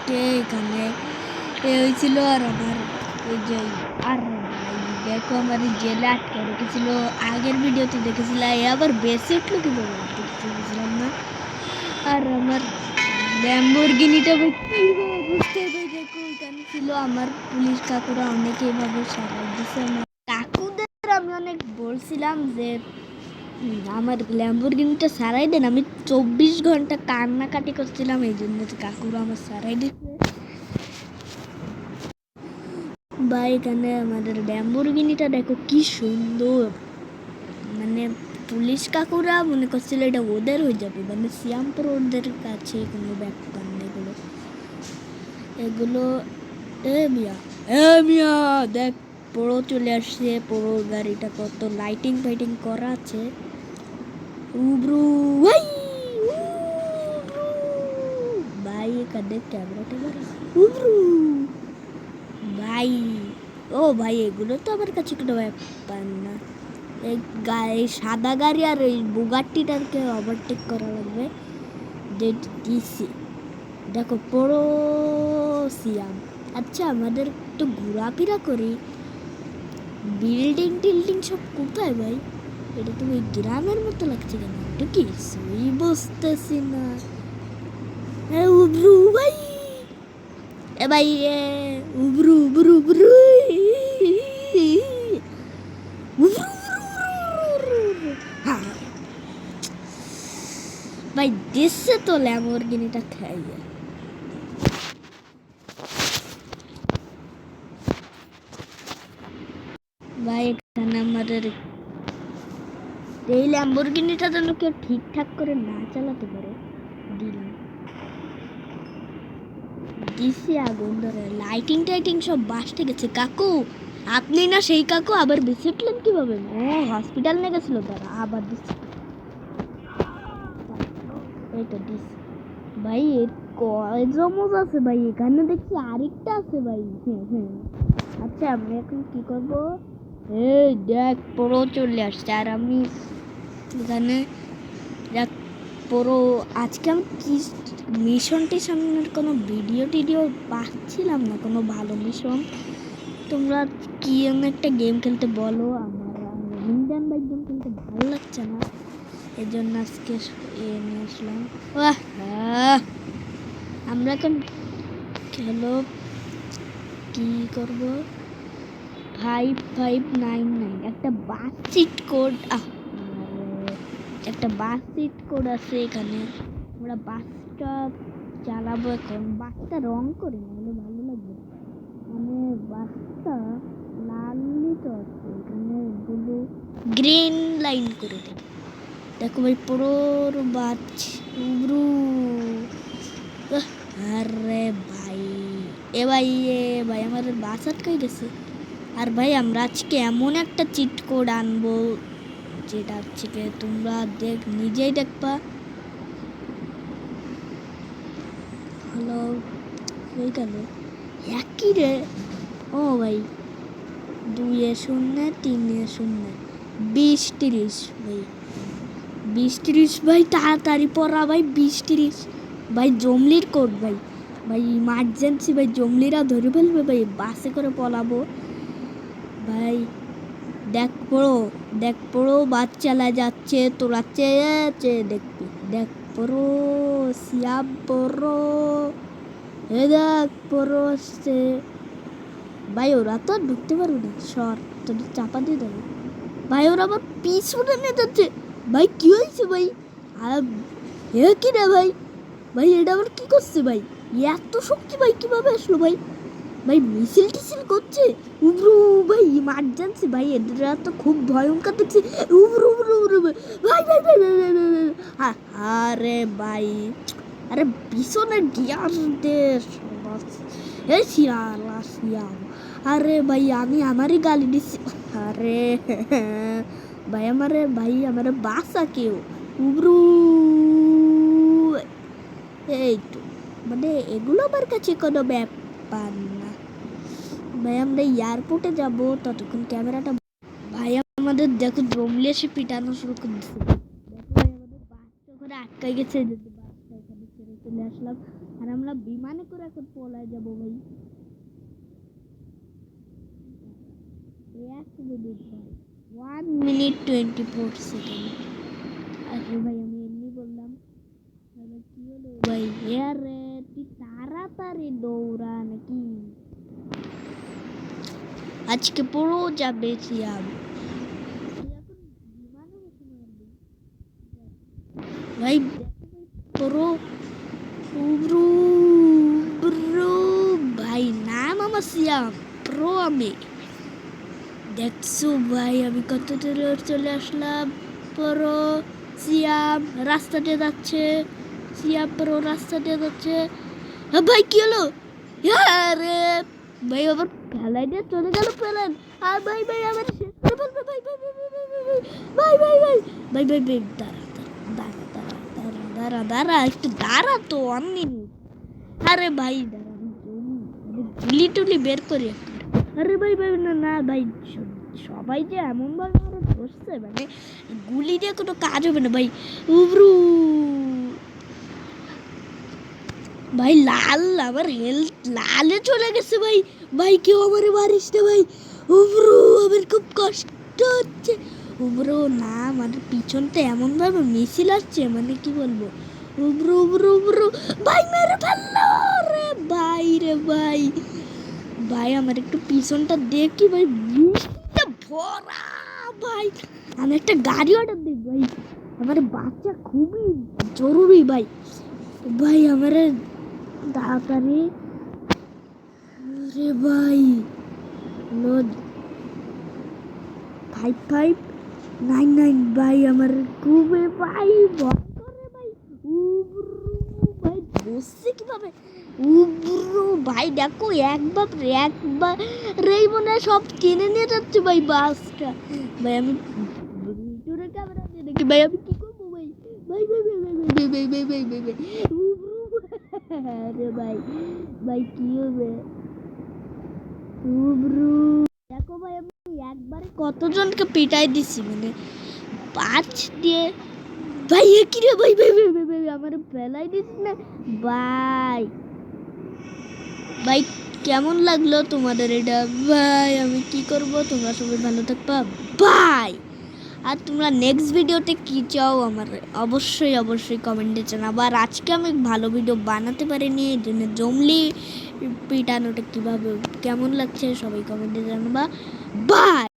আজকে এখানে হয়েছিল আর আমার এই যে আর দেখো আমার জেলে আটকে রেখেছিল। আগের ভিডিওতে দেখেছিলাম আবার বেশি উঠলো কি বুঝলাম না। আর আমার ল্যাম্বরগিনিটা বুঝতে দেখো এখানে ছিল আমার পুলিশ কাকুরা অনেকে এভাবে সরাই দিছে। আমার কাকুদের আমি অনেক বলছিলাম যে আমার ল্যাম্বরগিনিটা সারাই দেন। আমি 24 ঘন্টা কান্নাকাটি করছিলাম এই জন্য কাকুরা আমার সারাই দিচ্ছে। বা এখানে আমাদের ল্যাম্বরগিনিটা দেখো কি সুন্দর, মানে পুলিশ কাকুরা মনে করছিল এটা ওদের হয়ে যাবে, মানে শ্যামপুর ওদের কাছে কোনো ব্যাপার নেই। এগুলো মিয়া দেখ পুরো চলে আসছে। পুরো গাড়িটা কত লাইটিং ফাইটিং করা আছে। উব্রু ভাই এখানে ক্যামেরাটা উব্রু ভাই। ও ভাই এগুলো তো আমার কাছে কোনো ব্যাপার না। এই সাদা গাড়ি আর এই বুগাট্টিটাকে ওভারটেক করা লাগবে। দিছি দেখো পুরো সিয়াম। আচ্ছা আমাদের একটু ঘোরাফেরা করি। বিল্ডিং টিল্ডিং সব কোথায় ভাই? এটা তো ওই গ্রামের মতো লাগছে কেন? এটা কি সই বুঝতেছি না। উব্রু ভাই এ ভাই উব্রু উব্রু উব্রু ভাই দিচ্ছে তো ল্যাম্বরগিনিটা খাইয়ে। ভাই এখানে আমাদের এই ল্যাম্বরগিনিটা যেন কেউ ঠিকঠাক করে না চালাতে পারে। দিলাম দিছি আগুন ধরে। লাইটিং টাইটিং সব বাসতে গেছে। কাকু আপনি না সেই কাকু? আবার বেঁচে উঠলেন কিভাবে? ও হসপিটাল নিয়ে গেছিল তারা, আবার দিচ্ছে। এই তো দিস ভাই এর কয় জমজ আছে ভাই? এখানে দেখছি আরেকটা আছে ভাই। আচ্ছা আমি এখন কি করব? এই দেখ পুরো চলে আসছে। আর আমি এখানে দেখ পুরো আজকে আমি কি মিশনটি সামনের কোনো ভিডিও টিডিও পাচ্ছিলাম না, কোনো ভালো মিশন। তোমরা কি এমন একটা গেম খেলতে বলো। আমার ইন্ডিয়ান বাইক গেম খেলতে ভালো লাগছে না, এই জন্য আজকে নিয়ে আসলাম। আমরা এখন খেলো কি করব? 5599 একটা বাস সিট কোড। একটা বাস সিট কোড আছে এখানে। আমরা বাসটা চালাবো এখন। বাসটা রং করি না হলে ভালো লাগবে, মানে বাসটা লালই তো আছে এখানে, ব্লু গ্রিন লাইন করে দেব। দেখো ভাই পুরো বাস উব্রু। আরে ভাই ভাই আমাদের বাস আটকাই গেছে। আর ভাই আমরা আজকে এমন একটা চিট কোড আনবো যেটা হচ্ছে তোমরা নিজেই দেখবা। হ্যালো এই গেল একই রে। ও ভাই 2-0 3-0 20-30 ভাই 20-30 ভাই তাড়াতাড়ি পড়া ভাই। 20-30 ভাই জমলির কোড ভাই। ভাই ইমার্জেন্সি ভাই, জমলিরা ধরে ফেলবে ভাই। বাসে করে পলাবো ভাই। দেখ পড়ো বাস চালা যাচ্ছে, তোরা চেয়ে দেখবি। দেখ পড়ো সিয়াব পড়ো, এ দেখ পড়ো আসছে ভাই। ওরা তো আর ঢুকতে পারবে না, সর তোদের চাপা দিয়ে দেবে ভাই। ওরা আবার পিছনে নিয়ে যাচ্ছে ভাই। কি হয়েছে ভাই? আর কি রে ভাই? ভাই এটা আবার কি করছে ভাই? এত শক্তি ভাই কিভাবে আসলো ভাই? ভাই মিছিল টিছিল করছে উব্রু ভাই। ইমার্জেন্সি ভাই, এরা তো খুব ভয়ঙ্কর দেখছি। উব্রু উব্রু উব্রু ভাই ভাই ভাই ভাই। আরে ভাই আরে পিছনে গিয়ার দেশ শিয়াম। আরে ভাই আমি আমারই গালি দিচ্ছি। আরে ভাই আমারে বাসা কেউ উব্রু। এই তো মানে এগুলো আমার কাছে কোনো ব্যাপার না ভাই। আমরা এয়ারপোর্টে যাব, ততক্ষণ ক্যামেরাটা ভাই আমাদের দেখো জমলে এসে পিটানো শুরু করে দিচ্ছে। দেখো ভাই আমাদের বাসটা ওখানে আটকাই গেছে। বাসটা এখানে ছেড়ে চলে আসলাম। আর আমরা বিমানে করে এখন পলায় যাবো ভাই। 1 মিনিট ভাই, 1 মিনিট 24 সেকেন্ড। আরে ভাই আমি এমনি বললাম। আরে কি হলো ভাই? আরে তুই তাড়াতাড়ি দৌড়া নাকি? আজকে পুরো যাবে সিয়াম। এখন বিমানে বসে মারবে ভাই। পুরো ব্রু ব্রু ভাই, নাম আমার সিয়াম, প্রো আমি। দেখছো ভাই আমি কত দূরে চলে আসলাম। পুরো সিয়াম রাস্তা দিয়ে যাচ্ছে, সিয়াম পুরো রাস্তা দিয়ে যাচ্ছে। ভাই কি হলো? আরে ভাই আবার ফেলাই দিয়ে চলে গেল প্লেন। আর ভাই ভাই আমার শেষ করে ফেলবে ভাই ভাই ভাই ভাই ভাই ভাই ভাই ভাই ভাই দাঁড়া দাঁড়া দাঁড়া দাঁড়া দাঁড়া একটু দাঁড়া তো, 1 মিনিট। আরে ভাই দাঁড়া, গুলি টুলি বের করি একবার। আরে ভাই ভাই না না ভাই, সবাই যে এমন ভাবে আমার ধরছে, মানে গুলি দিয়ে কোনো কাজ হবে না ভাই। উবরু ভাই, লাল আমার হেলথ লালে চলে গেছে ভাই। ভাই কেউ আমারে মারিস না ভাই। উবরু আমার খুব কষ্ট হচ্ছে। উবরু না, মানে পিছনতে এমন ভাবে মিছিল আসছে, মানে কি বলবো। উবরু উবরু উবরু ভাই মেরে ফেললো রে ভাই, রে ভাই। ভাই আমার একটু পিছনটা দেখি ভাই, বৃষ্টিতে ভরা ভাই। আমি একটা গাড়ি অর্ডার দিই ভাই, আমার বাচ্চা খুবই জরুরি ভাই। ভাই আমার তাড়াতাড়ি রে ভাই, 5599 ভাই আমার খুবই ভাই ভয় করে ভাই। উবরু ভাই বসছে কিভাবে? উবরু ভাই দেখো একবার রেই মনে হয় সব কিনে নিয়ে যাচ্ছে ভাই বাসটা। ভাই আমি ভিডিওর ক্যামেরা দিয়ে দেখি ভাই, আমি কি করবো ভাই? ভাই ভাই ভাই ভাই ভাই ভাই ভাই ভাই ভাই ভাই উবরু আরে ভাই ভাই কি হবে? উবরু দেখো ভাই আমি একবারে কতজনকে পিটাই দিছি, মানে 5 দিয়ে ভাই। কি রে ভাই ভাই ভাই ভাই ভাই আমার ফেলাই দিস না ভাই। ভাই কেমন লাগলো তোমাদের এটা ভাই? আমি কি করব, তোমরা সবাই ভালো থাকবা বাই। আর তোমরা নেক্সট ভিডিওতে কি চাও আমার অবশ্যই অবশ্যই কমেন্টে জানাবো। আর আজকে আমি ভালো ভিডিও বানাতে পারিনি, এই জন্য জমলি পিটানোটা কীভাবে কেমন লাগছে সবাই কমেন্টে জানাবা বাই।